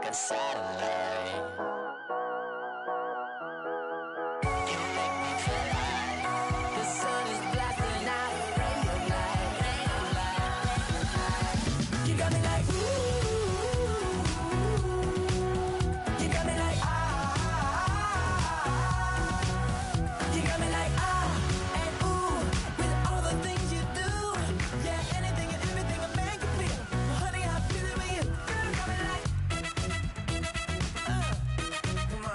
a satellite. You make me feel like the sun is blasting out a ray of light, ray of light. You got me like ooh, you got me like ah, you got me like ah and ooh with all the things you do. Yeah, anything and everything a man can feel. Well, honey, I feel it with you. Girl, you got me like come on.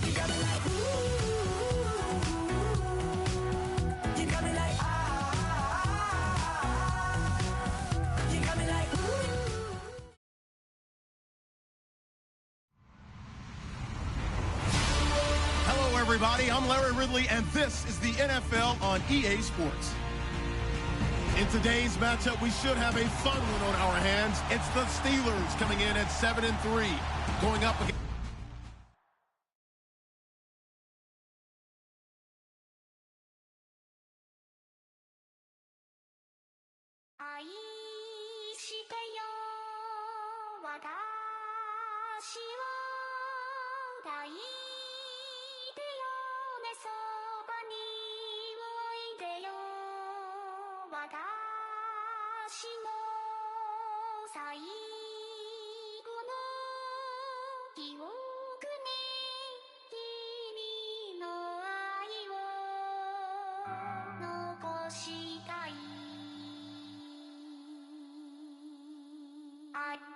You got me like ooh, you got me like ah, you got me like ooh. Hello, everybody. I'm Larry Ridley, and this is the NFL on EA Sports. In today's matchup, we should have a fun one on our hands. It's the Steelers coming in at 7-3, going up against.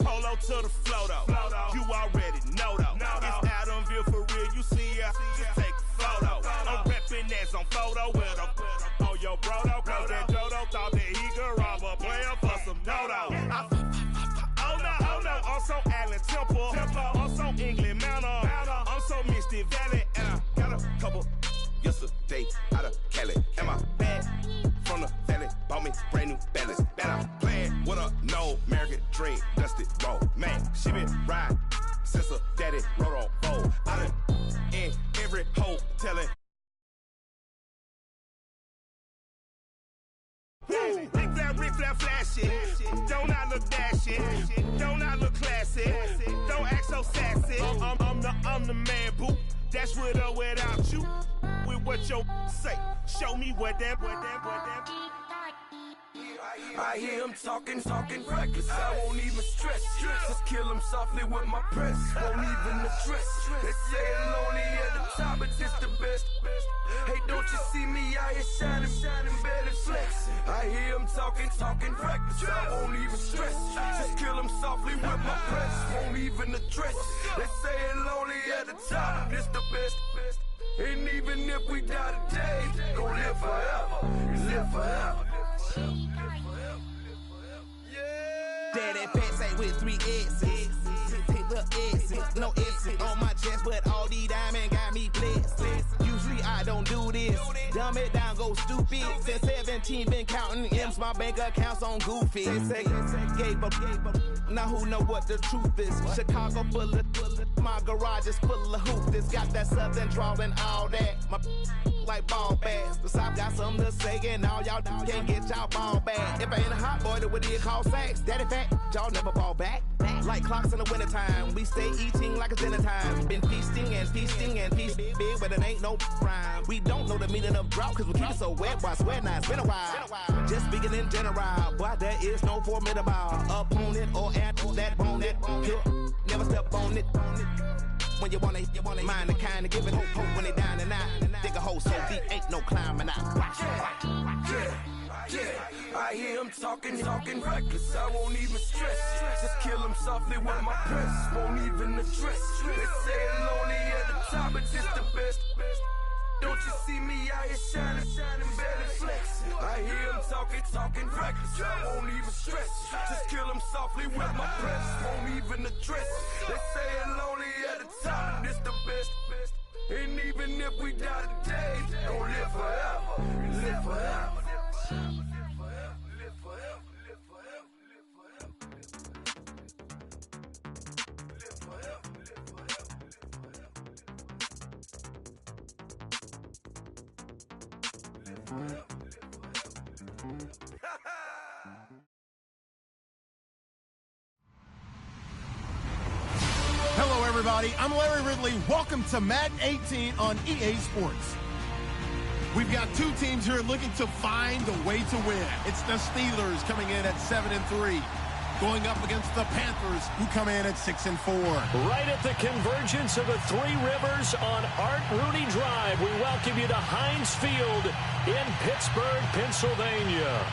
Polo to the flow though. You already know though. It's Adamville for real. You see ya, just take a photo. I'm reppin' as on photo with a on your brodo. Cause that Jodo thought that he could rob a player for some dodo. Oh no, I'm so Allen Temple. I'm so England Mountain. I'm so Misty Valley. And I got a couple yesterday out of Cali. And my bag from the valley bought me brand new balance. And I'm playing with a no American dream, dusty road. Man, she been riding since her daddy rode on bold. I done in every hole telling. Rick flat flashing. Don't I look dashing? Don't I look classy? Don't act so sassy. I'm the man, boo. That's with or without you. With what your say. Show me what that. I hear him talking reckless. I won't even stress. Just kill him softly with my press. Won't even address. They say it lonely at the top, but it's the best. Hey, don't you see me out here shining, better flex? I hear him talking reckless. I won't even stress. Just kill him softly with my press. Won't even address. They say it lonely at the top, but it's the best. And even if we die today, gon' live forever. Live forever. Daddy fat say with 3 S's. Hit the S's, no S's on my chest, but all these diamonds got me blessed. Usually I don't do this. Dumb it down, go stupid. Since 17 been counting M's, my bank accounts on Goofy. Say gave up. Now who know what the truth is? Chicago full of my garage is full of hoop. This got that southern drawl and all that. My like ball bags. The South got something to say, and all y'all can't get y'all ball back. If I ain't a hot boy, that would be called sacks. Daddy fat, y'all never ball back. Like clocks in the wintertime, we stay eating like it's dinner time. Been feasting and feasting and feasting big, but it ain't no rhyme. We don't know the meaning of drought, cause we keep it so wet. Boy, I swear now, it's been a while. Just speaking in general, boy, there is no formidable opponent or at that bone that you never step on it. When you wanna mind the kind of give it hope when they down and out. Dig a hole so deep, ain't no climbing out. Yeah, I hear him talking reckless. I won't even stress. Just kill him softly with my press. Won't even address. They say it lonely at the top, but it's the best. Don't you see me out here shining, better flex? I hear him talking reckless. I won't even stress. Just kill him softly with my press. Won't even address. They say it lonely at the top, but it's the best. And even if we die today, don't live forever. Live forever. Hello, everybody. I'm Larry Ridley. Welcome to Madden 18 on EA Sports. We've got two teams here looking to find a way to win. It's the Steelers coming in at 7-3, going up against the Panthers, who come in at 6-4. Right at the convergence of the Three Rivers on Art Rooney Drive, we welcome you to Heinz Field in Pittsburgh, Pennsylvania.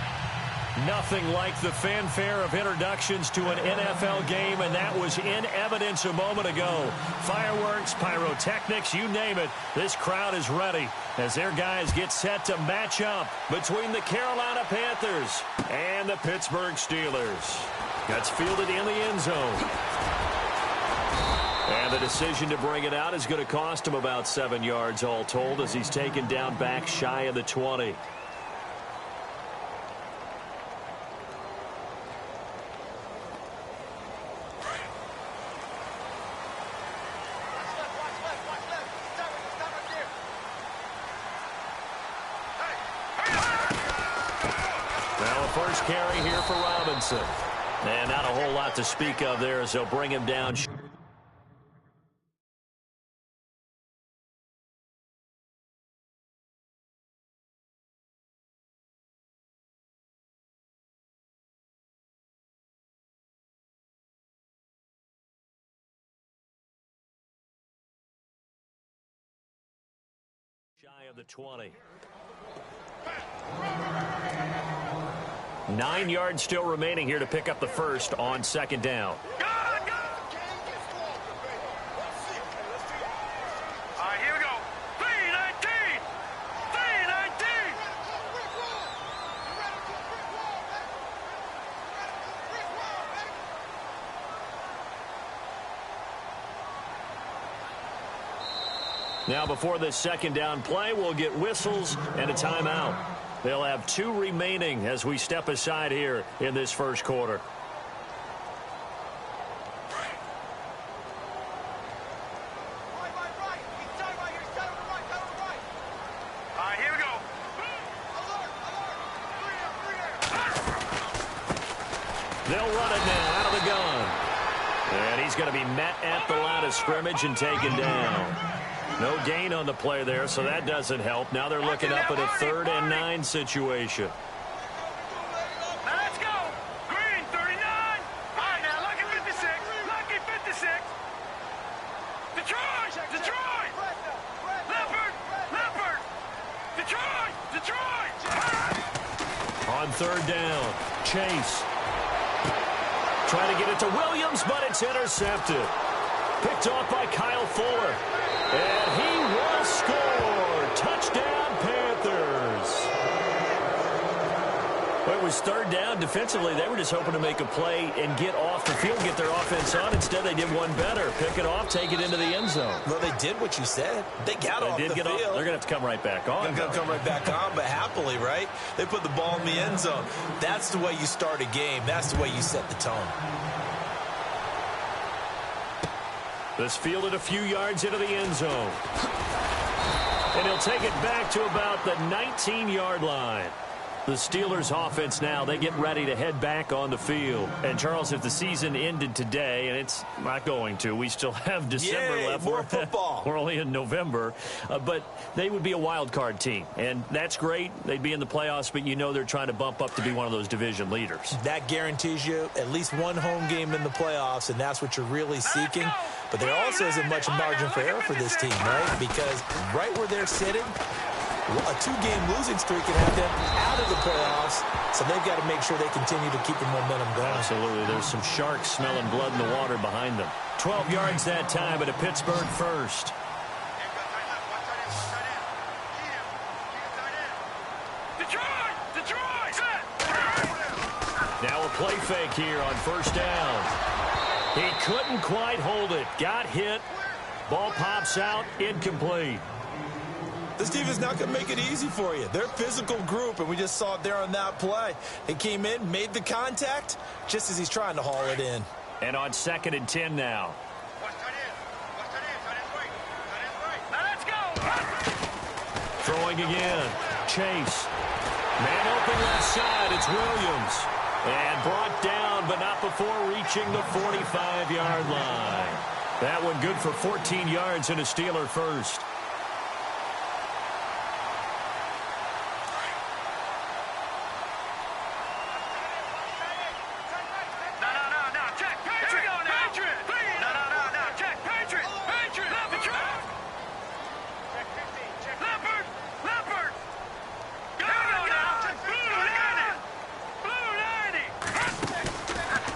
Nothing like the fanfare of introductions to an NFL game, and that was in evidence a moment ago. Fireworks, pyrotechnics, you name it. This crowd is ready as their guys get set to match up between the Carolina Panthers and the Pittsburgh Steelers. That's fielded in the end zone. And the decision to bring it out is going to cost him about 7 yards all told as he's taken down back shy of the 20. First carry here for Robinson. And not a whole lot to speak of there as they'll bring him down. Shy of the 20. 9 yards still remaining here to pick up the first on second down. All right, here we go. 3-19! 3-19! Now before this second down play, we'll get whistles and a timeout. They'll have 2 remaining as we step aside here in this first quarter. They'll run it now out of the gun. And he's going to be met at the line of scrimmage and taken down. No gain on the play there, so that doesn't help. Now they're looking up at a 3rd and 9 situation. Let's go! Green, 39! All right, now, lucky 56. Lucky 56. Detroit! Detroit! Leopard! Leopard! Detroit! Detroit! On 3rd down, Chase. Trying to get it to Williams, but it's intercepted. Picked off by Kyle Fuller. And he will score. Touchdown, Panthers. Well, it was 3rd down. Defensively, they were just hoping to make a play and get off the field, get their offense on. Instead, they did one better. Pick it off, take it into the end zone. Well, they did what you said. They got off the field. They're going to have to come right back on. They're going to come right back on, but happily, right? They put the ball in the end zone. That's the way you start a game. That's the way you set the tone. This fielded a few yards into the end zone. And he'll take it back to about the 19-yard line. The Steelers offense now, they get ready to head back on the field. And, Charles, if the season ended today, and it's not going to, we still have December left. More football. We're only in November. But they would be a wild card team. And that's great. They'd be in the playoffs, but you know they're trying to bump up to be one of those division leaders. That guarantees you at least one home game in the playoffs, and that's what you're really seeking. But there also isn't much margin for error for this team, right? Because right where they're sitting, a 2-game losing streak can have them out of the playoffs, so they've got to make sure they continue to keep the momentum going. Absolutely. There's some sharks smelling blood in the water behind them. 12 yards that time, but a Pittsburgh first. Detroit! Detroit! Now a play fake here on 1st down. He couldn't quite hold it. Got hit. Ball pops out. Incomplete. This team is not going to make it easy for you. They're a physical group, and we just saw it there on that play. They came in, made the contact, just as he's trying to haul it in. And on 2nd and 10 now. Let's go! Throwing again. Chase. Man open left side. It's Williams. And brought down, but not before reaching the 45-yard line. That one good for 14 yards and a Steeler first.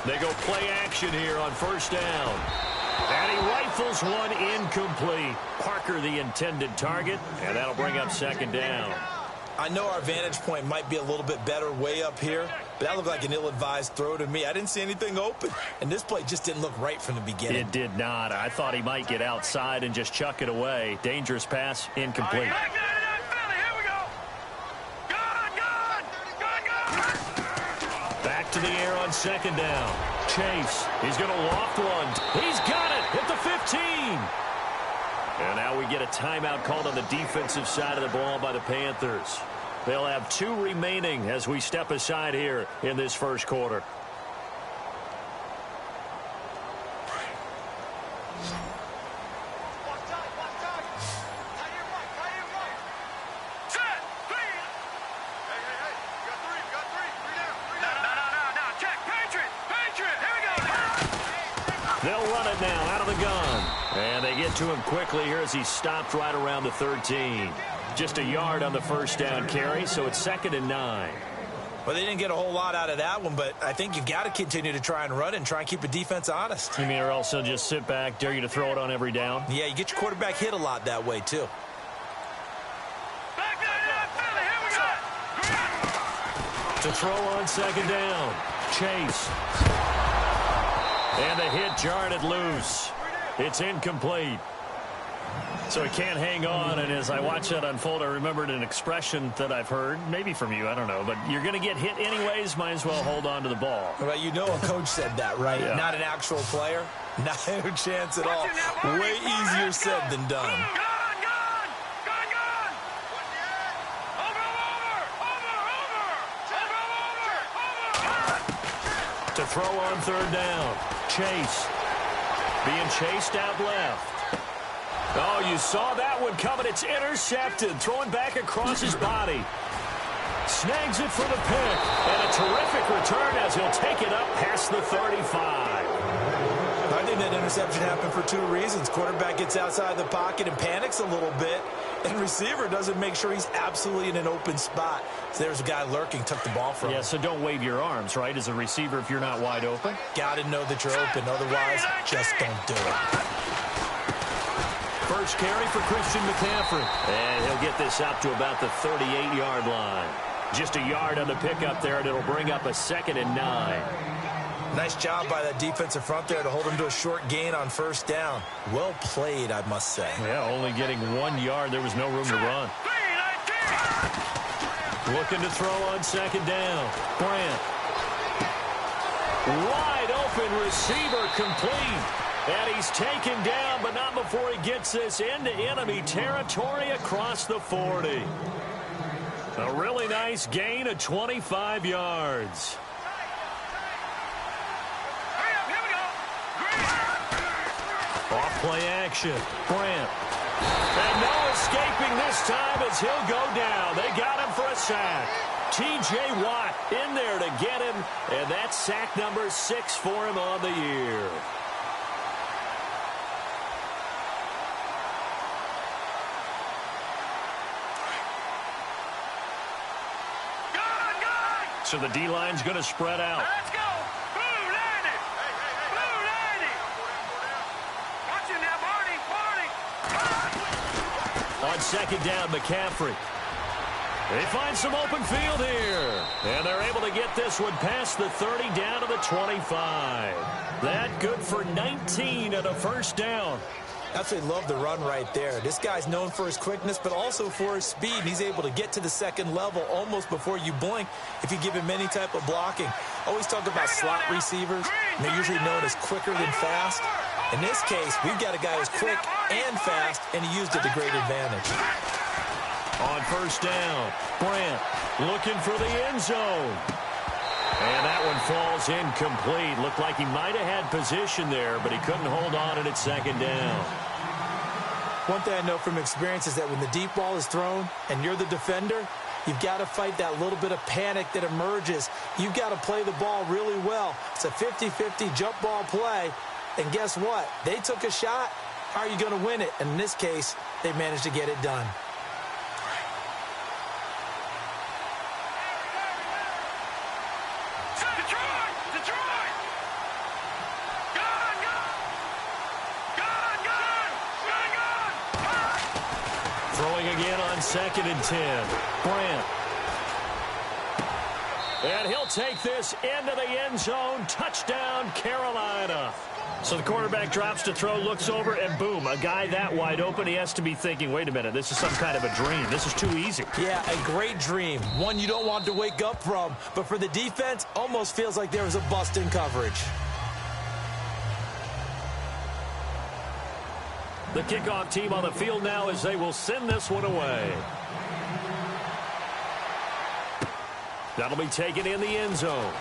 They go play action here on first down. And he rifles one incomplete. Parker the intended target, and that'll bring up second down. I know our vantage point might be a little bit better way up here, but that looked like an ill-advised throw to me. I didn't see anything open, and this play just didn't look right from the beginning. It did not. I thought he might get outside and just chuck it away. Dangerous pass, incomplete. Back to the air on second down. Chase, he's going to loft one. He's got it at the 15. And now we get a timeout called on the defensive side of the ball by the Panthers. They'll have 2 remaining as we step aside here in this first quarter. They'll run it now out of the gun. And they get to him quickly here as he stopped right around the 13. Just a yard on the first down carry, so it's 2nd and 9. Well, they didn't get a whole lot out of that one, but I think you've got to continue to try and run and try and keep the defense honest. You mean or else they'll just sit back, dare you to throw it on every down? Yeah, you get your quarterback hit a lot that way, too. To throw on second down. Chase. And the hit jarred it loose. It's incomplete. So he can't hang on, and as I watch that unfold, I remembered an expression that I've heard, maybe from you, I don't know, but you're going to get hit anyways, might as well hold on to the ball. Well, you know a coach said that, right? Yeah. Not an actual player. Not a chance at all. Way easier said than done. To throw on third down. Chase. Being chased out left. Oh, you saw that one coming. It's intercepted. Throwing back across his body. Snags it for the pick. And a terrific return as he'll take it up past the 35. I think that interception happened for 2 reasons. Quarterback gets outside the pocket and panics a little bit. And receiver doesn't make sure he's absolutely in an open spot. So there's a guy lurking, took the ball from him. Yeah, so don't wave your arms, right, as a receiver if you're not wide open. Got to know that you're open. Otherwise, just don't do it. First carry for Christian McCaffrey. And he'll get this up to about the 38-yard line. Just a yard on the pickup there, and it'll bring up a 2nd and 9. Nice job by that defensive front there to hold him to a short gain on first down. Well played, I must say. Yeah, only getting 1 yard. There was no room to run. Looking to throw on second down. Grant. Wide open receiver complete. And he's taken down, but not before he gets this into enemy territory across the 40. A really nice gain of 25 yards. Off play action. Grant. And no escaping this time as he'll go down. They got him for a sack. T.J. Watt in there to get him. And that's sack number 6 for him on the year. So the D-line's going to spread out. Let's go. Blue 90. Blue 90. Watch him now, Barney. On second down, McCaffrey. They find some open field here. And they're able to get this one past the 30 down to the 25. That good for 19 and a first down. Absolutely love the run right there. This guy's known for his quickness, but also for his speed. And he's able to get to the second level almost before you blink if you give him any type of blocking. Always talk about slot receivers, and they're usually known as quicker than fast. In this case, we've got a guy who's quick and fast, and he used it to great advantage. On first down, Brant looking for the end zone. And that one falls incomplete. Looked like he might have had position there, but he couldn't hold on at second down. One thing I know from experience is that when the deep ball is thrown and you're the defender, you've got to fight that little bit of panic that emerges. You've got to play the ball really well. It's a 50-50 jump ball play. And guess what? They took a shot. How are you going to win it? And in this case, they managed to get it done. Throwing again on 2nd and 10. Brant. And he'll take this into the end zone. Touchdown, Carolina. So the quarterback drops to throw, looks over, and boom, a guy that wide open, he has to be thinking, wait a minute, this is some kind of a dream. This is too easy. Yeah, a great dream. One you don't want to wake up from. But for the defense, almost feels like there was a bust in coverage. The kickoff team on the field now as they will send this one away. That'll be taken in the end zone.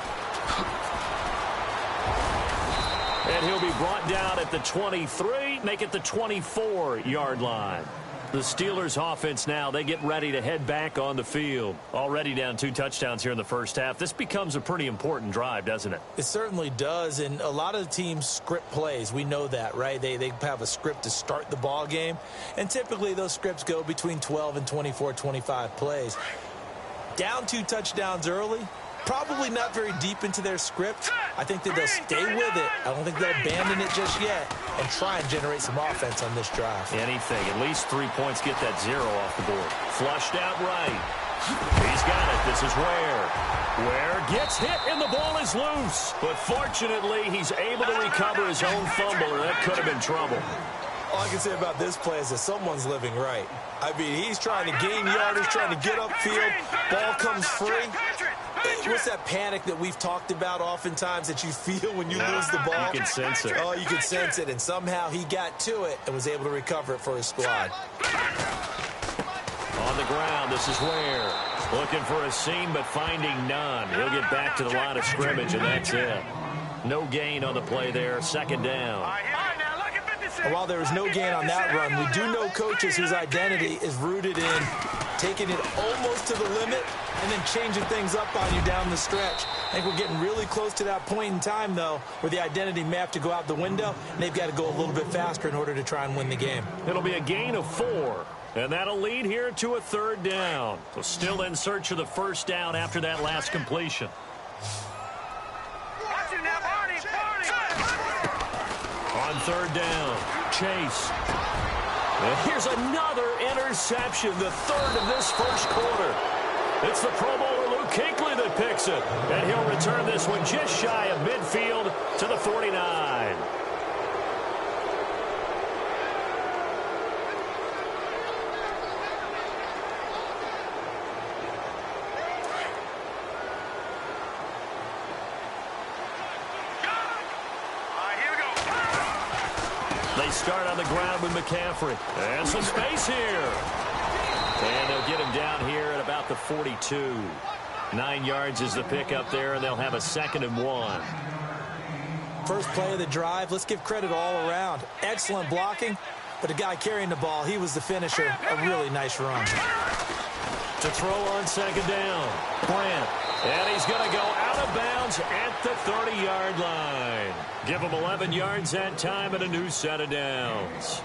And he'll be brought down at the 23, make it the 24-yard line. The Steelers offense now, they get ready to head back on the field. Already down 2 touchdowns here in the first half. This becomes a pretty important drive, doesn't it? It certainly does, and a lot of teams script plays. We know that, right? They have a script to start the ball game, and typically those scripts go between 12 and 24, 25 plays. Down 2 touchdowns early, probably not very deep into their script. I think that they'll stay with it. I don't think they'll abandon it just yet and try and generate some offense on this drive. Anything. At least 3 points, get that 0 off the board. Flushed out right. He's got it. This is Ware gets hit and the ball is loose. But fortunately, he's able to recover his own fumble, or that could have been trouble. All I can say about this play is that someone's living right. I mean, he's trying to gain yardage, trying to get upfield. Ball comes free. What's that panic that we've talked about oftentimes that you feel when you lose the ball? You can sense it. Oh, you can sense it. And somehow he got to it and was able to recover it for his squad. On the ground, this is Ware. Looking for a seam, but finding none. He'll get back to the line of scrimmage, and that's it. No gain on the play there. 2nd down. And while there was no gain on that run, we do know coaches whose identity is rooted in taking it almost to the limit and then changing things up on you down the stretch. I think we're getting really close to that point in time, though, where the identity may have to go out the window, and they've got to go a little bit faster in order to try and win the game. It'll be a gain of 4, and that'll lead here to a 3rd down. So still in search of the 1st down after that last completion. On 3rd down, Chase. And here's another interception, the 3rd of this first quarter. It's the Pro Bowler Luke Kuechly that picks it. And he'll return this one just shy of midfield to the 49. They start on the ground with McCaffrey. And some space here. And they'll get him down here at about the 42. 9 yards is the pickup there, and they'll have a 2nd and 1. First play of the drive, let's give credit all around. Excellent blocking, but the guy carrying the ball, he was the finisher. A really nice run. To throw on 2nd down, Brant. And he's going to go out of bounds at the 30-yard line. Give him 11 yards that time and a new set of downs.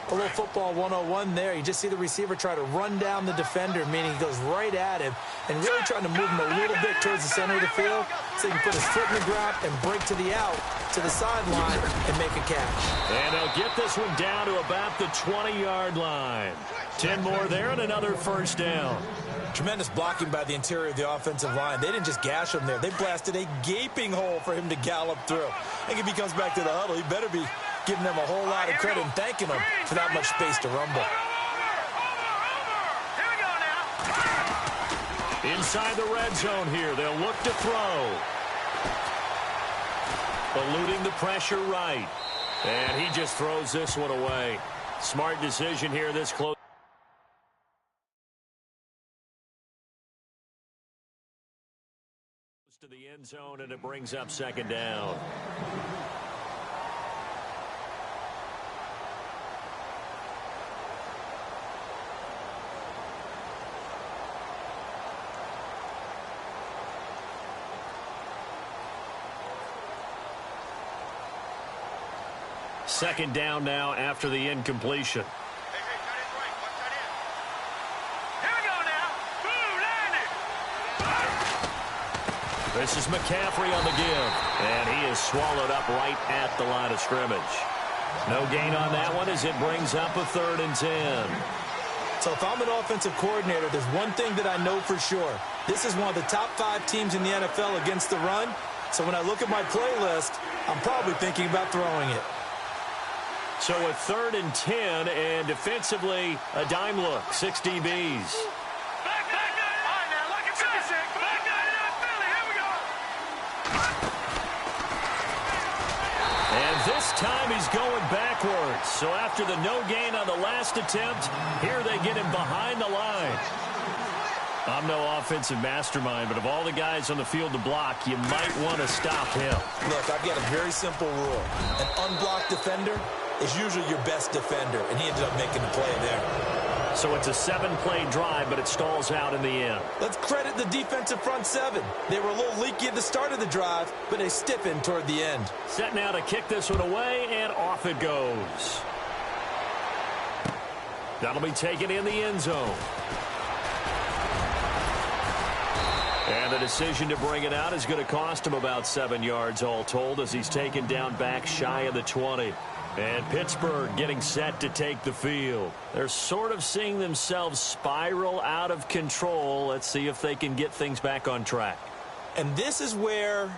A little football 101 there. You just see the receiver try to run down the defender, meaning he goes right at him and really trying to move him a little bit towards the center of the field so he can put his foot in the ground and break to the out, to the sideline, and make a catch. And they'll get this one down to about the 20-yard line. 10 more there and another 1st down. Tremendous blocking by the interior of the offensive line. They didn't just gash him there. They blasted a gaping hole for him to gallop through. I think if he comes back to the huddle, he better be giving them a whole lot of credit and thanking them for that much space to rumble. Inside the red zone here, they'll look to throw. Eluding the pressure right. And he just throws this one away. Smart decision here this close. end zone, and it brings up second down. Second down now after the incompletion. This is McCaffrey on the give, and he is swallowed up right at the line of scrimmage. No gain on that one as it brings up a 3rd and 10. So if I'm an offensive coordinator, there's one thing that I know for sure. This is one of the top 5 teams in the NFL against the run. So when I look at my playlist, I'm probably thinking about throwing it. So a 3rd and 10, and defensively, a dime look, 6 DBs. And this time he's going backwards. So after the no gain on the last attempt, here they get him behind the line. I'm no offensive mastermind, but of all the guys on the field to block, you might want to stop him. Look, I've got a very simple rule. An unblocked defender is usually your best defender, and he ended up making the play there. So it's a 7-play drive, but it stalls out in the end. Let's credit the defensive front 7. They were a little leaky at the start of the drive, but they stiffened toward the end. Set now to kick this one away, and off it goes. That'll be taken in the end zone. And the decision to bring it out is going to cost him about 7 yards all told as he's taken down back shy of the 20. And Pittsburgh getting set to take the field. They're sort of seeing themselves spiral out of control. Let's see if they can get things back on track. And this is where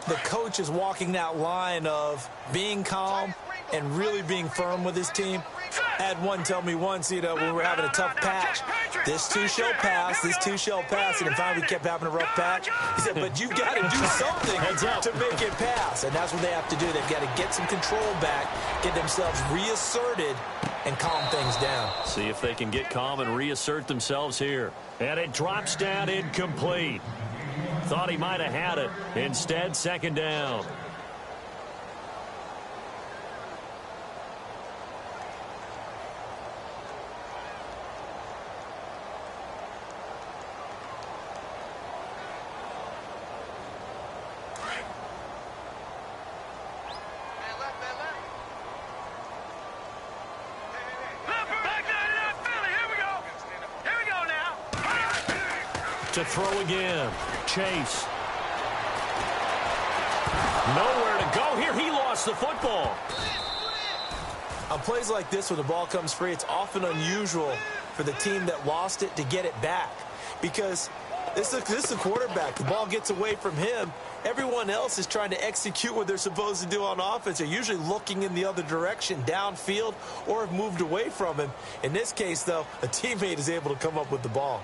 the coach is walking that line of being calm and really being firm with his team. I had one tell me once, when we were having a tough patch, this too shall pass, this too shall pass, and finally we kept having a rough patch. He said, but you've got to do something to make it pass, and that's what they have to do. They've got to get some control back, get themselves reasserted, and calm things down. See if they can get calm and reassert themselves here. And it drops down incomplete. Thought he might have had it. Instead, second down. To throw again. Chase. Nowhere to go here. He lost the football. On plays like this where the ball comes free, it's often unusual for the team that lost it to get it back. Because this is a quarterback. The ball gets away from him. Everyone else is trying to execute what they're supposed to do on offense. They're usually looking in the other direction, downfield, or have moved away from him. In this case, though, a teammate is able to come up with the ball.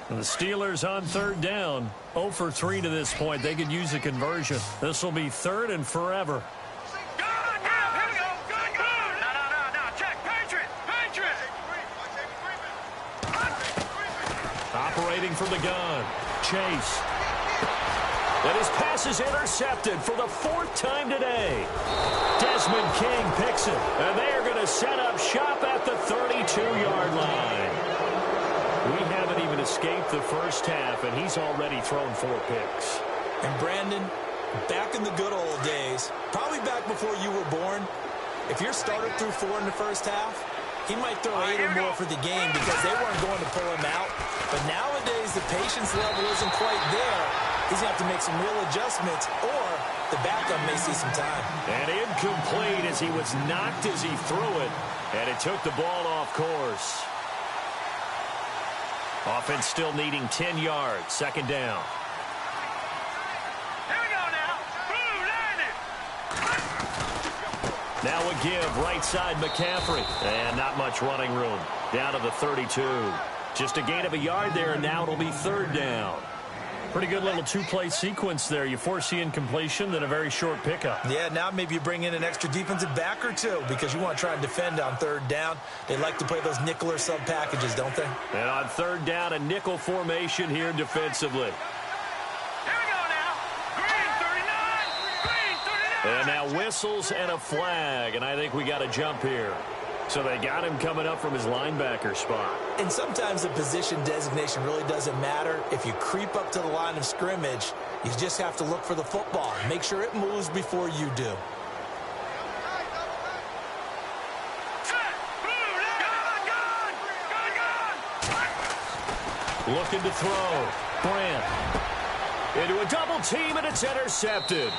The Steelers on 3rd down. 0 for 3 to this point. They could use a conversion. This will be 3rd and forever. Operating from the gun. Chase. And his pass is intercepted for the 4th time today. Desmond King picks it. And they are going to set up shop at the 32-yard line. We haven't even escaped the first half, and he's already thrown 4 picks. And Brandon, back in the good old days, probably back before you were born, if your starter threw 4 in the first half, he might throw 8 or more for the game because they weren't going to pull him out. But nowadays, the patience level isn't quite there. He's going to have to make some real adjustments, or the backup may see some time. And incomplete as he was knocked as he threw it, and it took the ball off course. Offense still needing 10 yards. Second down. Here we go now. Now a give, right side McCaffrey. And not much running room. Down to the 32. Just a gain of a yard there, and now it'll be 3rd down. Pretty good little two-play sequence there. You force the incompletion, then a very short pickup. Yeah, now maybe you bring in an extra defensive back or two because you want to try and defend on third down. They like to play those nickel or sub packages, don't they? And on third down, a nickel formation here defensively. And now whistles and a flag, and I think we got a jump here. So they got him coming up from his linebacker spot. And sometimes the position designation really doesn't matter. If you creep up to the line of scrimmage, you just have to look for the football. Make sure it moves before you do. Looking to throw. Brandt into a double team, and it's intercepted.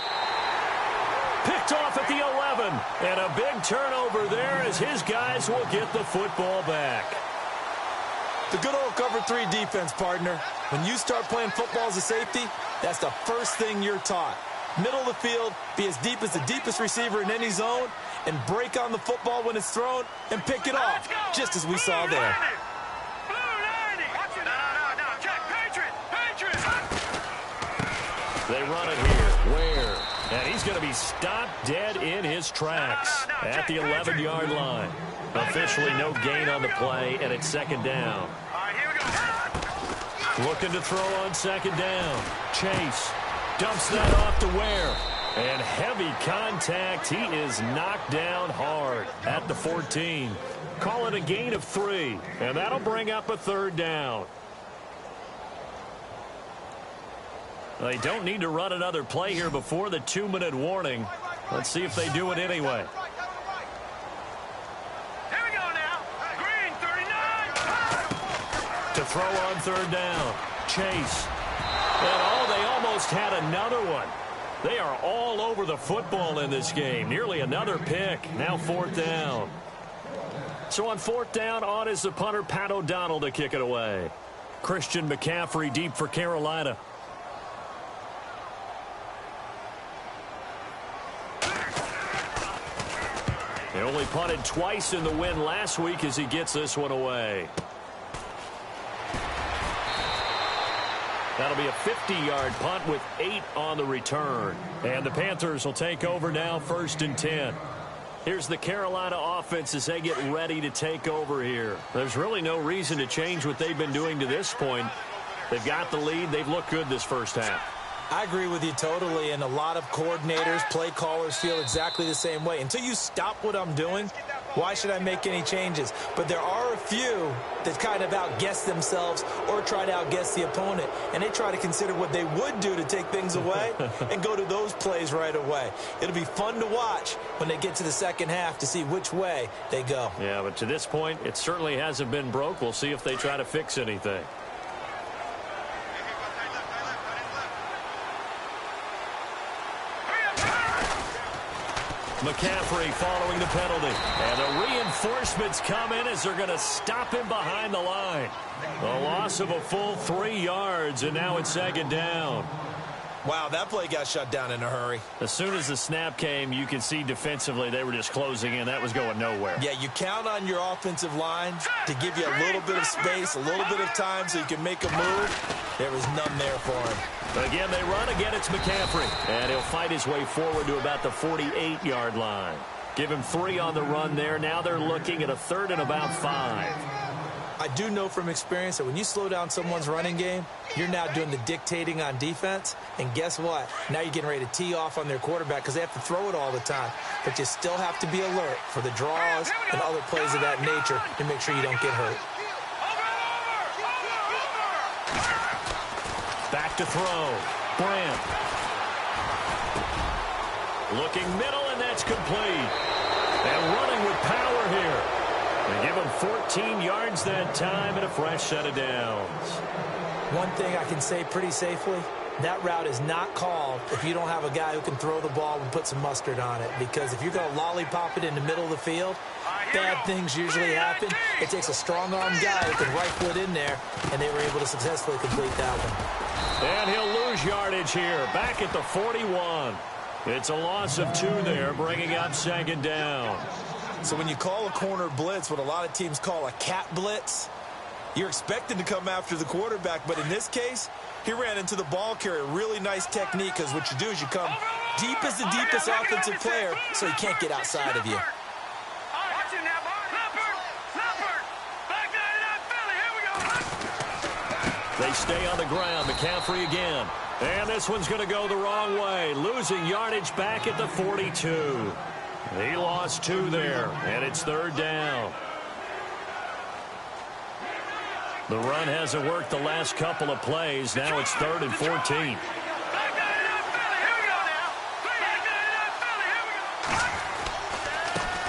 Picked off at the 11, and a big turnover there as his guys will get the football back. The good old cover 3 defense, partner. When you start playing football as a safety, that's the first thing you're taught. Middle of the field, be as deep as the deepest receiver in any zone, and break on the football when it's thrown and pick it off, just as we saw there. They run it here. Where? And he's going to be stopped dead in his tracks at the 11-yard line. Officially no gain on the play, and it's second down. Looking to throw on second down. Chase dumps that off to Ware. And heavy contact. He is knocked down hard at the 14. Call it a gain of 3, and that'll bring up a third down. They don't need to run another play here before the 2-minute warning. Let's see if they do it anyway. Here we go now. Green, 39. To throw on third down. Chase. And they almost had another one. They are all over the football in this game. Nearly another pick. Now fourth down. So on fourth down, on is the punter, Pat O'Donnell, to kick it away. Christian McCaffrey deep for Carolina. He only punted twice in the win last week as he gets this one away. That'll be a 50-yard punt with 8 on the return. And the Panthers will take over now, 1st and 10. Here's the Carolina offense as they get ready to take over here. There's really no reason to change what they've been doing to this point. They've got the lead. They've looked good this first half. I agree with you totally, and a lot of coordinators, play callers feel exactly the same way. Until you stop what I'm doing, why should I make any changes? But there are a few that kind of outguess themselves or try to outguess the opponent, and they try to consider what they would do to take things away and go to those plays right away. It'll be fun to watch when they get to the second half to see which way they go. Yeah, but to this point, it certainly hasn't been broke. We'll see if they try to fix anything. McCaffrey following the penalty. And the reinforcements come in as they're going to stop him behind the line. A loss of a full 3 yards, and now it's second down. Wow, that play got shut down in a hurry. As soon as the snap came, you could see defensively they were just closing in. That was going nowhere. Yeah, you count on your offensive line to give you a little bit of space, a little bit of time so you can make a move. There was none there for him. Again, they run. Again, it's McCaffrey. And he'll fight his way forward to about the 48-yard line. Give him 3 on the run there. Now they're looking at a 3rd and about 5. I do know from experience that when you slow down someone's running game, you're now doing the dictating on defense. And guess what? Now you're getting ready to tee off on their quarterback because they have to throw it all the time. But you still have to be alert for the draws and other plays of that nature to make sure you don't get hurt. Back to throw. Brandt. Looking middle, and that's complete. And running with power here. They give him 14 yards that time and a fresh set of downs. One thing I can say pretty safely, that route is not called if you don't have a guy who can throw the ball and put some mustard on it. Because if you're going to lollipop it in the middle of the field, bad things usually happen. It takes a strong-arm guy who can rifle it in there, and they were able to successfully complete that one. And he'll lose yardage here, back at the 41. It's a loss of 2 there, bringing up second down. So when you call a corner blitz, what a lot of teams call a cat blitz, You're expected to come after the quarterback, but in this case, he ran into the ball carrier. Really nice technique, because what you do is you come deep as the deepest offensive player, so he can't get outside of you. They stay on the ground. McCaffrey again. And this one's going to go the wrong way. Losing yardage back at the 42. He lost 2 there, and it's 3rd down. The run hasn't worked the last couple of plays. Now it's 3rd and 14.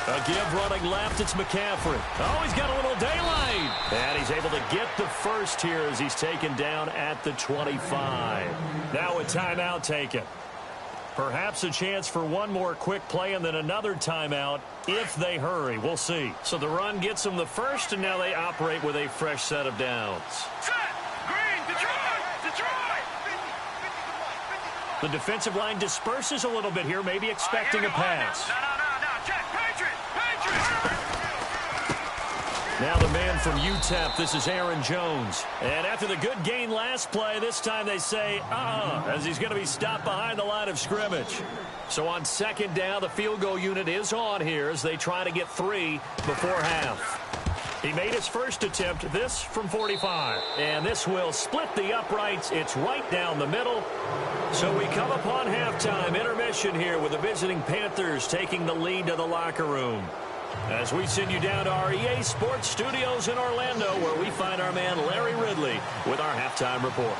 A give running left, it's McCaffrey. Oh, he's got a little daylight. And he's able to get the first here as he's taken down at the 25. Now a timeout taken. Perhaps a chance for one more quick play and then another timeout if they hurry. We'll see. So the run gets them the first, and now they operate with a fresh set of downs. Set! Green! Detroit! The defensive line disperses a little bit here, maybe expecting a pass. No. Check! Patriot! Now the man from UTEP, this is Aaron Jones. And after the good gain last play, this time they say, as he's going to be stopped behind the line of scrimmage. So on 2nd down, the field goal unit is on here as they try to get 3 before half. He made his first attempt, this from 45. And this will split the uprights. It's right down the middle. So we come upon halftime intermission here with the visiting Panthers taking the lead to the locker room. As we send you down to our EA Sports Studios in Orlando, where we find our man Larry Ridley with our halftime report.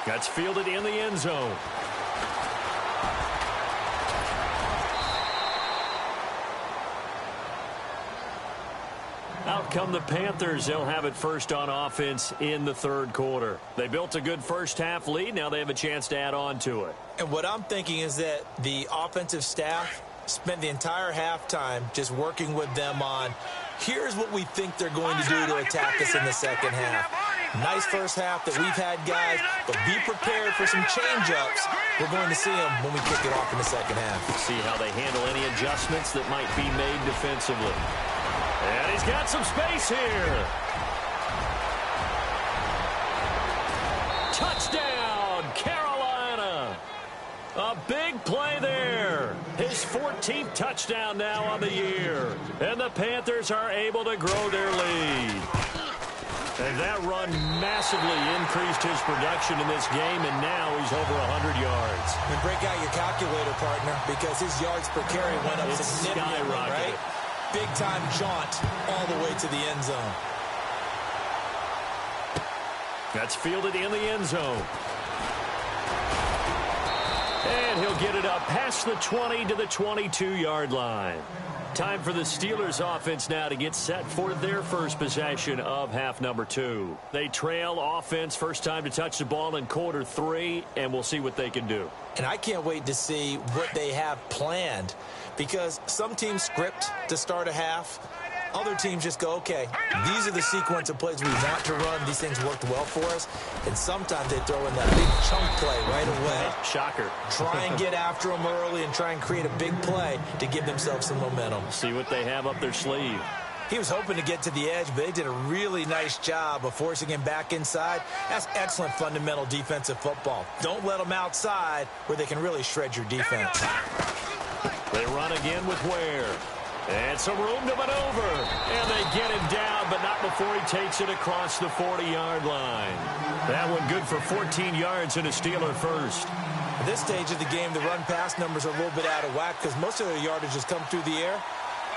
That's fielded in the end zone. Out come the Panthers. They'll have it first on offense in the 3rd quarter. They built a good first half lead. Now they have a chance to add on to it. And what I'm thinking is that the offensive staff spent the entire halftime just working with them on, here's what we think they're going to do to attack us in the second half. Nice first half that we've had, guys, but be prepared for some change-ups. We're going to see them when we kick it off in the second half. See how they handle any adjustments that might be made defensively. And he's got some space here. Touchdown, Carolina. A big play there. His 14th touchdown now on the year. And the Panthers are able to grow their lead. And that run massively increased his production in this game, and now he's over 100 yards. And break out your calculator, partner, because his yards per carry went up significantly, right? Big-time jaunt all the way to the end zone. That's fielded in the end zone. And he'll get it up past the 20 to the 22-yard line. Time for the Steelers offense now to get set for their first possession of half number 2. They trail offense, first time to touch the ball in quarter 3, and we'll see what they can do. And I can't wait to see what they have planned, because some teams script to start a half. Other teams just go, okay, these are the sequence of plays we want to run. These things worked well for us. And sometimes they throw in that big chunk play right away. Shocker. Try and get after them early and try and create a big play to give themselves some momentum. See what they have up their sleeve. He was hoping to get to the edge, but they did a really nice job of forcing him back inside. That's excellent fundamental defensive football. Don't let them outside where they can really shred your defense. They run again with Ware. And some room to maneuver. And they get him down, but not before he takes it across the 40-yard line. That one good for 14 yards and a Steeler first. At this stage of the game, the run-pass numbers are a little bit out of whack because most of their yardage has come through the air.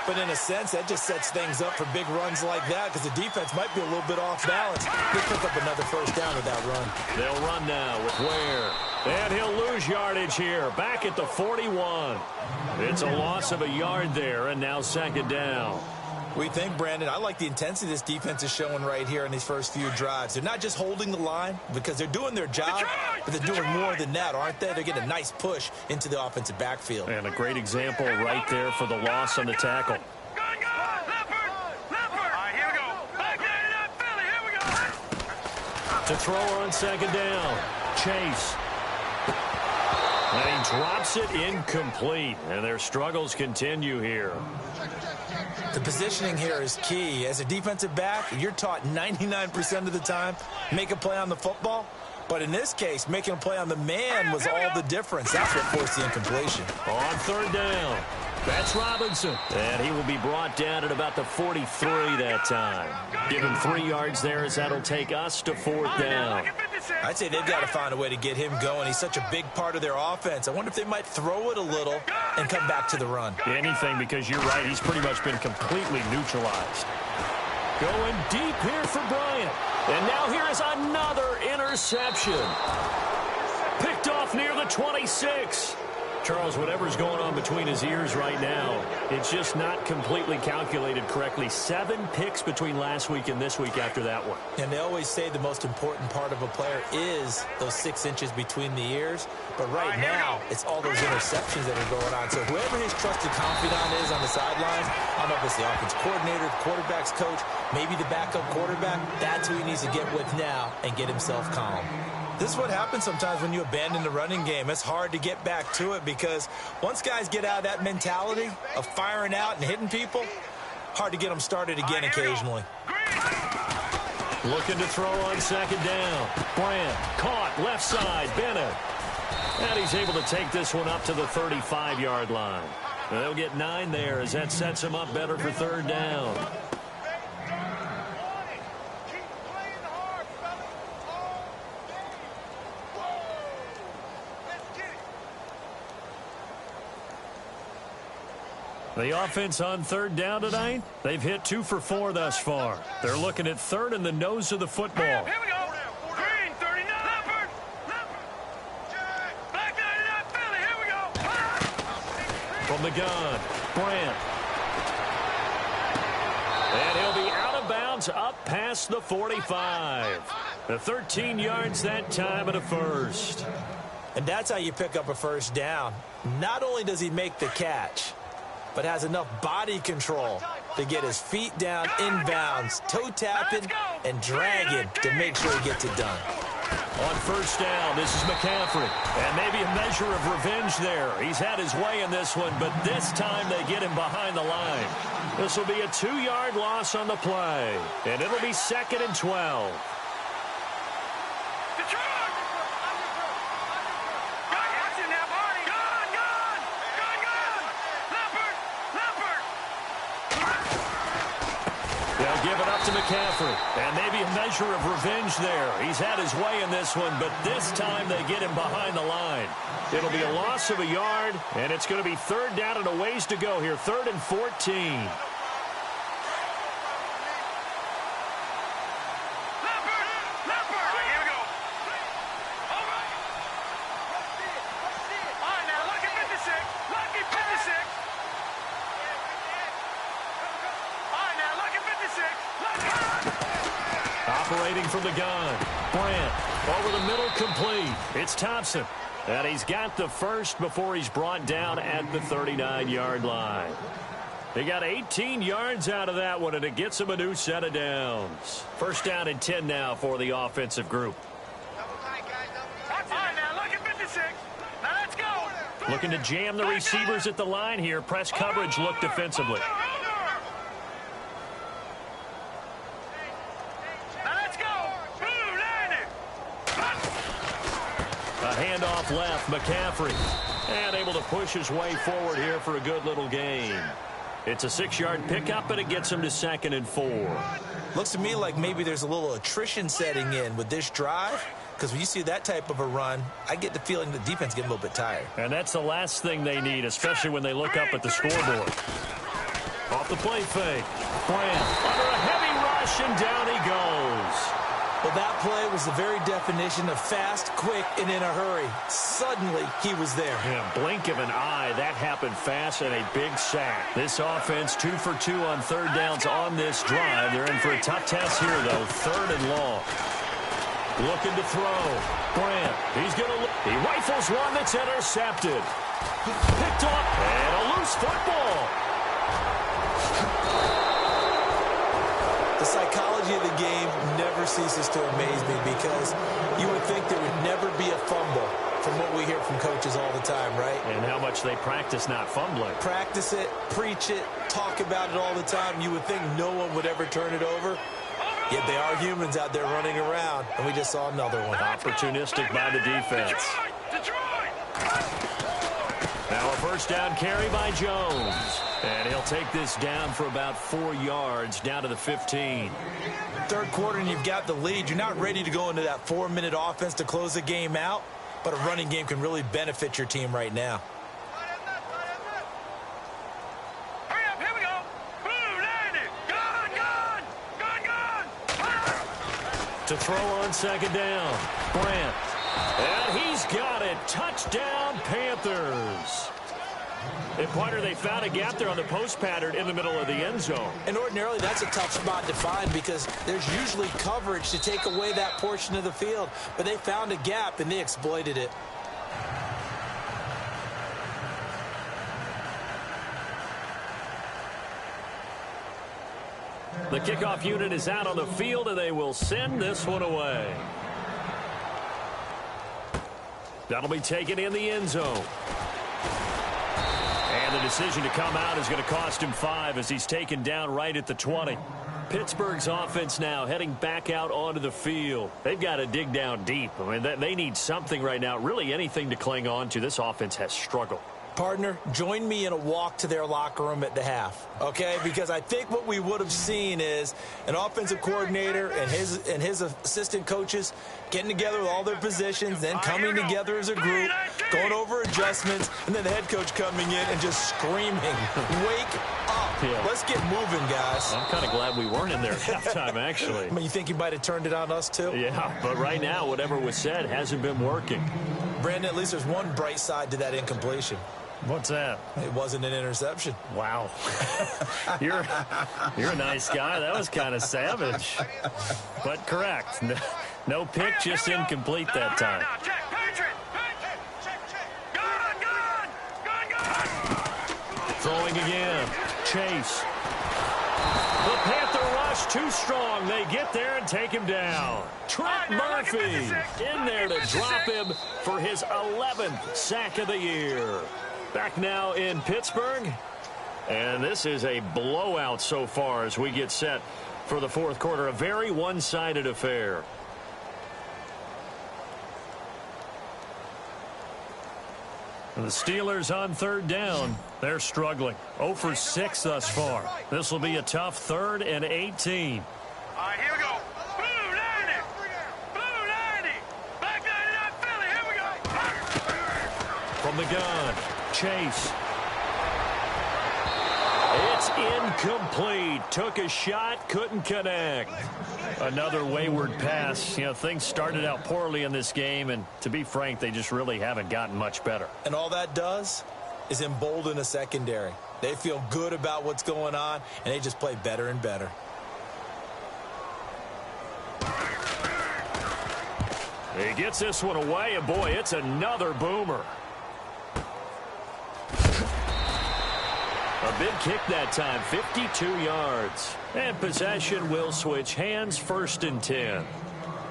But in a sense, that just sets things up for big runs like that because the defense might be a little bit off balance. They pick up another first down with that run. They'll run now with Ware. And he'll lose yardage here, back at the 41. It's a loss of a yard there, and now second down. We think, Brandon, I like the intensity this defense is showing right here in these first few drives. They're not just holding the line because they're doing their job, but they're doing more than that, aren't they? They're getting a nice push into the offensive backfield. And a great example right there for the loss on the tackle. To throw on second down, Chase. And he drops it incomplete, and their struggles continue here. The positioning here is key. As a defensive back, you're taught 99% of the time, make a play on the football. But in this case, making a play on the man was all the difference. That's what forced the incompletion. On third down, that's Robinson. And he will be brought down at about the 43 that time. Give him 3 yards there as that'll take us to fourth down. I'd say they've got to find a way to get him going. He's such a big part of their offense. I wonder if they might throw it a little and come back to the run. Anything, because you're right, he's pretty much been completely neutralized. Going deep here for Bryant. And now here is another interception. Picked off near the 26. Charles, whatever's going on between his ears right now, it's just not completely calculated correctly. 7 picks between last week and this week after that one. And they always say the most important part of a player is those 6 inches between the ears. But right now, it's all those interceptions that are going on. So whoever his trusted confidant is on the sidelines, I don't know if it's the offense coordinator, the quarterback's coach, maybe the backup quarterback, that's who he needs to get with now and get himself calm. This is what happens sometimes when you abandon the running game. It's hard to get back to it because once guys get out of that mentality of firing out and hitting people, hard to get them started again occasionally. Looking to throw on second down. Bryant caught left side. Bennett. And he's able to take this one up to the 35-yard line. And they'll get 9 there as that sets him up better for third down. The offense on third down tonight, they've hit 2 for 4 thus far. They're looking at third in the nose of the football. Here we go. Green, 39. Leopard. Black 99, Philly. Here we go. From the gun, Brant. And he'll be out of bounds up past the 45. The 13 yards that time and a first. And that's how you pick up a first down. Not only does he make the catch, but has enough body control to get his feet down inbounds, toe tapping and dragging to make sure he gets it done. On first down, this is McCaffrey. And maybe a measure of revenge there. He's had his way in this one, but this time they get him behind the line. This will be a 2-yard loss on the play. And it'll be 2nd and 12. They'll give it up to McCaffrey. And maybe a measure of revenge there. He's had his way in this one, but this time they get him behind the line. It'll be a loss of a yard, and it's going to be third down and a ways to go here. 3rd and 14. Operating from the gun. Brant over the middle, complete. It's Thompson. And he's got the first before he's brought down at the 39-yard line. They got 18 yards out of that one, and it gets him a new set of downs. First down and 10 now for the offensive group. Looking to jam the receivers at the line here. Press coverage, look defensively. Handoff left, McCaffrey. And able to push his way forward here for a good little gain. It's a 6-yard pickup, and it gets him to 2nd and 4. Looks to me like maybe there's a little attrition setting in with this drive. Because when you see that type of a run, I get the feeling the defense gets a little bit tired. And that's the last thing they need, especially when they look up at the scoreboard. Off the play fake. Brant under a heavy rush, and down he goes. Well, that play was the very definition of fast, quick, and in a hurry. Suddenly, he was there. Yeah, blink of an eye. That happened fast, and a big sack. This offense 2 for 2 on third downs on this drive. They're in for a tough test here, though. 3rd and long. Looking to throw. Brant, he rifles one that's intercepted. Picked up, and a loose football. The The psychology of the game never ceases to amaze me because you would think there would never be a fumble from what we hear from coaches all the time, right? And how much they practice not fumbling. Practice it, preach it, talk about it all the time. You would think no one would ever turn it over. Yet they are humans out there running around, and we just saw another one. Opportunistic by the defense. Now a first down carry by Jones. And he'll take this down for about 4 yards, down to the 15. Third quarter, and you've got the lead. You're not ready to go into that 4-minute offense to close the game out, but a running game can really benefit your team right now. Hurry up, here we go. Boom, landed. Gone. To throw on second down, Brandt. And he's got it. Touchdown, Panthers. And, partner, they found a gap there on the post pattern in the middle of the end zone. And ordinarily, that's a tough spot to find because there's usually coverage to take away that portion of the field. But they found a gap, and they exploited it. The kickoff unit is out on the field, and they will send this one away. That'll be taken in the end zone. And the decision to come out is going to cost him 5 as he's taken down right at the 20. Pittsburgh's offense now heading back out onto the field. They've got to dig down deep. I mean, they need something right now, really anything to cling on to. This offense has struggled. Partner, join me in a walk to their locker room at the half, okay? Because I think what we would have seen is an offensive coordinator and his assistant coaches getting together with all their positions, then coming together as a group, going over adjustments, and then the head coach coming in and just screaming, "Wake up. Yeah. Let's get moving, guys." I'm kind of glad we weren't in there at halftime, actually. I mean, you think he might have turned it on us, too? Yeah, but right now, whatever was said hasn't been working. Brandon, at least there's one bright side to that incompletion. What's that? It wasn't an interception. Wow. You're a nice guy. That was kind of savage. But correct. No pick, just incomplete that time. Throwing again. Chase. The Panther rush too strong. They get there and take him down. Trent Murphy in there to drop him for his 11th sack of the year. Back now in Pittsburgh, and this is a blowout so far as we get set for the fourth quarter. A very one-sided affair. And the Steelers on third down. They're struggling. 0 for 6 thus far. This will be a tough 3rd and 18. All right, here we go. Blue 90. Blue 90. Back 99 Philly. Here we go. From the gun. Chase. It's incomplete. Took a shot, couldn't connect. Another wayward pass. You know, things started out poorly in this game, and to be frank, they just really haven't gotten much better. And all that does is embolden a secondary. They feel good about what's going on, and they just play better and better. He gets this one away, and boy, it's another boomer. A big kick that time, 52 yards. And possession will switch hands, 1st and 10.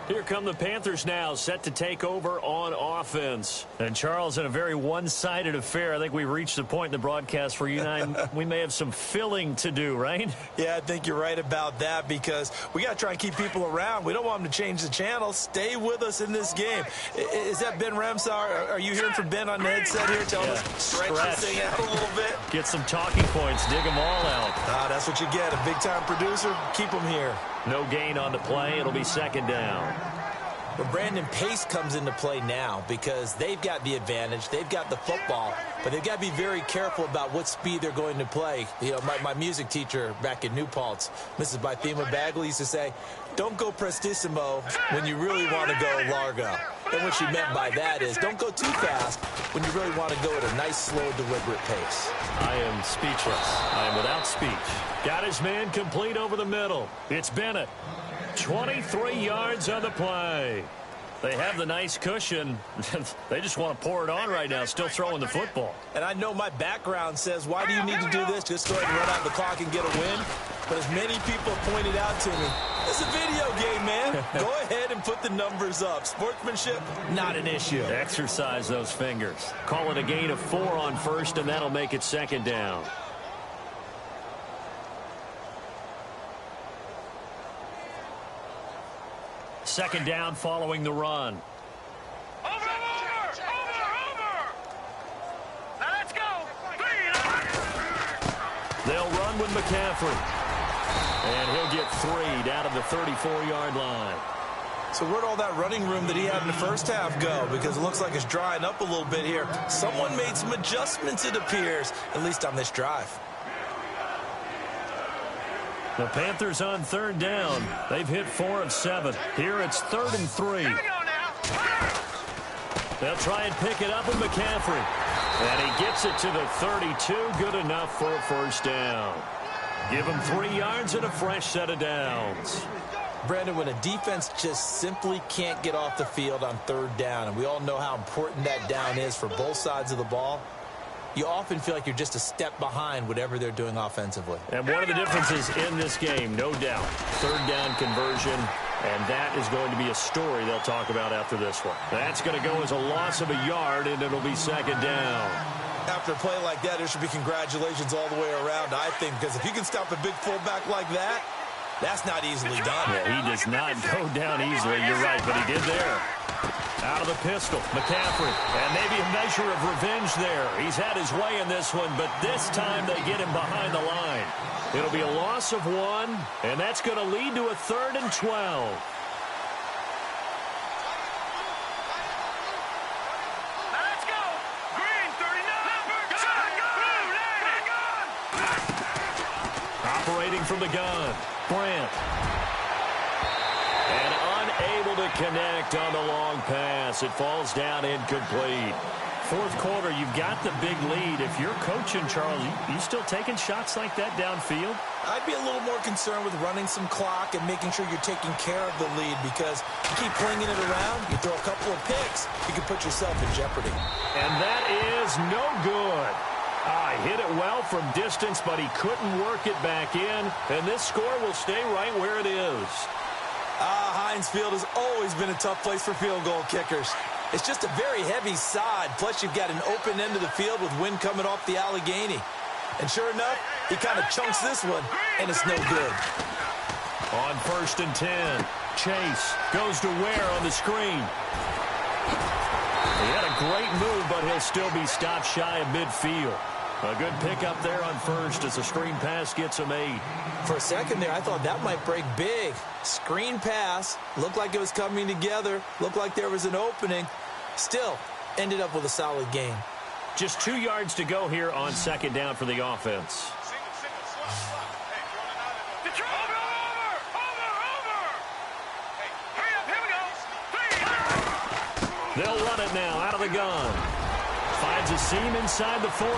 Here come the Panthers now, set to take over on offense. And, Charles, in a very one-sided affair, I think we've reached the point in the broadcast where you and I, we may have some filling to do, right? Yeah, I think you're right about that because we got to try and keep people around. We don't want them to change the channel. Stay with us in this game. Is that Ben Ramsar? Are you hearing from Ben on the headset here? Telling us stretch this thing out a little bit? Get some talking points. Dig them all out. That's what you get. A big-time producer. Keep them here. No gain on the play. It'll be 2nd down. But Brandon, pace comes into play now because they've got the advantage. They've got the football, but they've got to be very careful about what speed they're going to play. You know, my music teacher back in New Paltz, Mrs. Bythema Bagley, used to say, don't go prestissimo when you really want to go largo. And what she meant by that is don't go too fast when you really want to go at a nice, slow, deliberate pace. I am speechless. I am without speech. Got his man complete over the middle. It's Bennett. 23 yards on the play. They have the nice cushion. They just want to pour it on right now, still throwing the football. And I know my background says, why do you need to do this? Just go ahead and run out the clock and get a win. But as many people have pointed out to me, it's a video game, man. Go ahead and put the numbers up. Sportsmanship, not an issue. Exercise those fingers. Call it a gain of 4 on first, and that'll make it 2nd down. Second down following the run. Over! Now let's go! They'll run with McCaffrey. And he'll get 3 down to the 34-yard line. So where'd all that running room that he had in the first half go? Because it looks like it's drying up a little bit here. Someone made some adjustments, it appears, at least on this drive. The Panthers on 3rd down. They've hit 4 of 7. Here it's 3rd and 3. They'll try and pick it up with McCaffrey. And he gets it to the 32. Good enough for a first down. Give him 3 yards and a fresh set of downs. Brandon, when a defense just simply can't get off the field on 3rd down, and we all know how important that down is for both sides of the ball, you often feel like you're just a step behind whatever they're doing offensively. And one of the differences in this game, no doubt, 3rd down conversion, and that is going to be a story they'll talk about after this one. That's going to go as a loss of a yard, and it'll be 2nd down. After a play like that, there should be congratulations all the way around, I think, because if you can stop a big fullback like that, that's not easily done. Yeah, he does not go down easily, you're right, but he did there. Out of the pistol, McCaffrey, and maybe a measure of revenge there. He's had his way in this one, but this time they get him behind the line. It'll be a loss of 1, and that's going to lead to a 3rd and 12. Let's go! Green, 39. Operating from the gun, Brandt. And unable to connect on the long pass. It falls down incomplete. 4th quarter, you've got the big lead. If you're coaching, Charles, you still taking shots like that downfield? I'd be a little more concerned with running some clock and making sure you're taking care of the lead, because you keep flinging it around, you throw a couple of picks, you can put yourself in jeopardy. And that is no good. He hit it well from distance, but he couldn't work it back in, and this score will stay right where it is. Heinz Field has always been a tough place for field goal kickers. It's just a very heavy side, plus you've got an open end of the field with wind coming off the Allegheny. And sure enough, he kind of chunks this one, and it's no good. On 1st and 10, Chase goes to Ware on the screen. He had a great move, but he'll still be stopped shy of midfield. A good pickup there on 1st as the screen pass gets him 8. For a second there, I thought that might break big. Screen pass, looked like it was coming together, looked like there was an opening. Still, ended up with a solid gain. Just 2 yards to go here on 2nd down for the offense. They'll run it now out of the gun. Finds a seam inside the 40.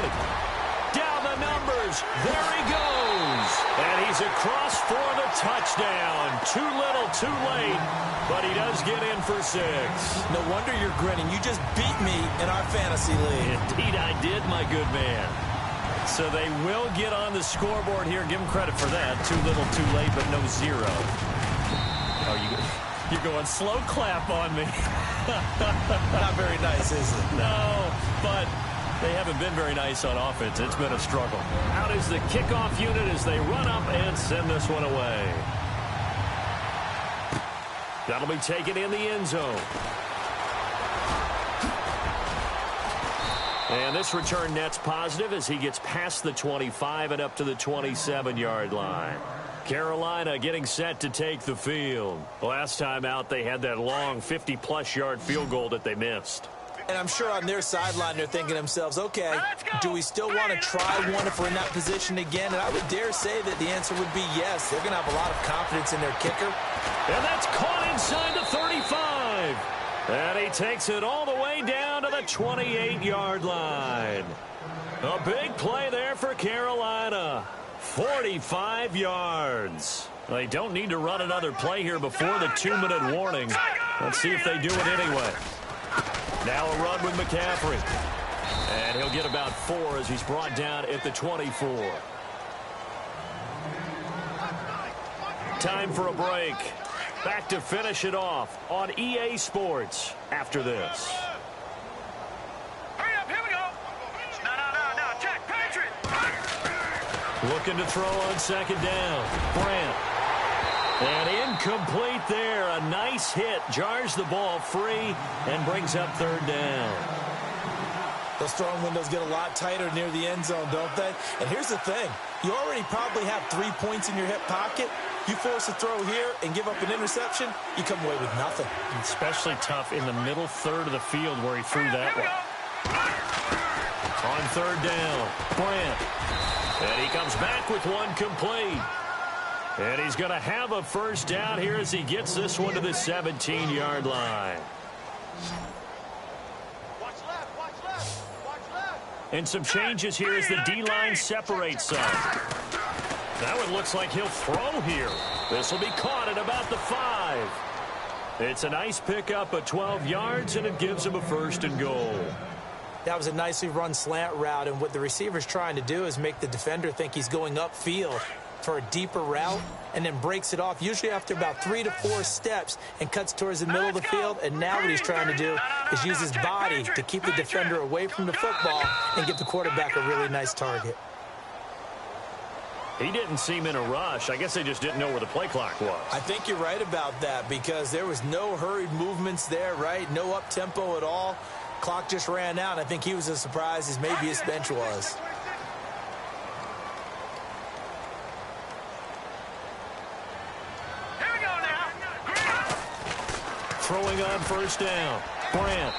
Down the numbers. There he goes. And he's across for the touchdown. Too little, too late. But he does get in for 6. No wonder you're grinning. You just beat me in our fantasy league. Indeed I did, my good man. So they will get on the scoreboard here. Give them credit for that. Too little, too late, but no 0. Oh, you're going slow clap on me. Not very nice, is it? No, but they haven't been very nice on offense. It's been a struggle. Out is the kickoff unit as they run up and send this one away. That'll be taken in the end zone. And this return net's positive as he gets past the 25 and up to the 27-yard line. Carolina getting set to take the field. Last time out, they had that long 50-plus yard field goal that they missed. And I'm sure on their sideline, they're thinking to themselves, okay, do we still want to try one if we're in that position again? And I would dare say that the answer would be yes. They're going to have a lot of confidence in their kicker. And that's caught inside the 35. And he takes it all the way down to the 28-yard line. A big play there for Carolina. 45 yards. They don't need to run another play here before the 2-minute warning. Let's see if they do it anyway. Now a run with McCaffrey. And he'll get about 4 as he's brought down at the 24. time for a break. Back to finish it off on EA Sports after this. Hurry up, here we go. No, check, Patriot. Looking to throw on second down. Brant. And incomplete there. A nice hit. Jars the ball free and brings up third down. Those throwing windows get a lot tighter near the end zone, don't they? And here's the thing. You already probably have 3 points in your hip pocket. You force a throw here and give up an interception, you come away with nothing. Especially tough in the middle third of the field where he threw that one. On third down, Brant. And he comes back with one complete. And he's going to have a first down here as he gets this one to the 17-yard line. And some changes here as the D-line separates some. That one looks like he'll throw here. This will be caught at about the 5. It's a nice pickup of 12 yards, and it gives him a first and goal. That was a nicely run slant route, and what the receiver's trying to do is make the defender think he's going upfield for a deeper route and then breaks it off, usually after about 3 to 4 steps, and cuts towards the middle of the field. And now what he's trying to do is use his body to keep the defender away from the football and give the quarterback a really nice target. He didn't seem in a rush. I guess they just didn't know where the play clock was. I think you're right about that because there was no hurried movements there, right? No up-tempo at all. Clock just ran out, and I think he was as surprised as maybe his bench was. Throwing on first down, Brant.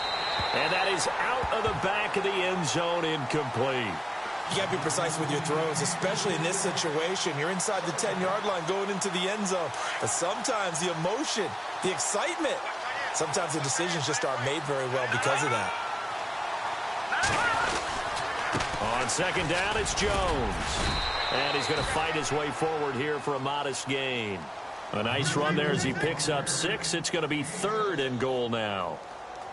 And that is out of the back of the end zone, incomplete. You got to be precise with your throws, especially in this situation. You're inside the 10-yard line going into the end zone. But sometimes the emotion, the excitement, sometimes the decisions just aren't made very well because of that. On second down, it's Jones. And he's going to fight his way forward here for a modest gain. A nice run there as he picks up 6. It's going to be third and goal now.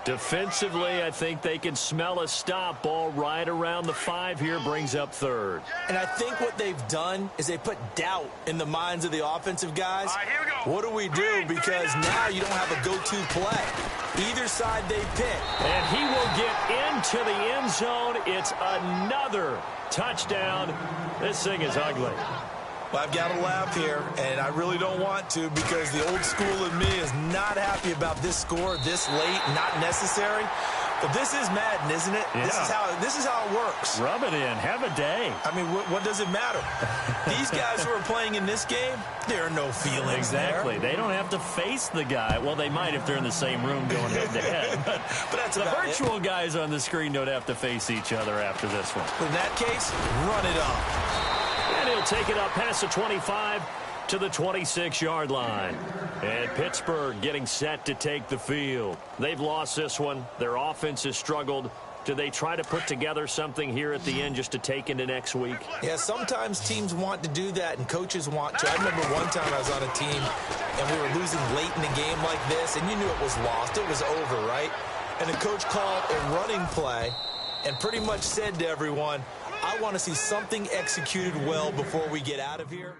Defensively, I think they can smell a stop. Ball right around the 5 here, brings up third. And I think what they've done is they put doubt in the minds of the offensive guys. All right, here we go. What do we do? Because now you don't have a go-to play. Either side they pick. And he will get into the end zone. It's another touchdown. This thing is ugly. Well, I've got to laugh here, and I really don't want to because the old school in me is not happy about this score this late, not necessary. But this is Madden, isn't it? Yeah. This is how it works. Rub it in. Have a day. I mean, what does it matter? These guys who are playing in this game, there are no feelings Exactly. there. They don't have to face the guy. Well, they might if they're in the same room going head-to-head. But that's the about virtual guys on the screen don't have to face each other after this one. In that case, run it up. And he'll take it up past the 25 to the 26-yard line. And Pittsburgh getting set to take the field. They've lost this one. Their offense has struggled. Do they try to put together something here at the end just to take into next week? Yeah, sometimes teams want to do that and coaches want to. I remember one time I was on a team and we were losing late in the game like this, and you knew it was lost. It was over, right? And the coach called a running play and pretty much said to everyone, I want to see something executed well before we get out of here.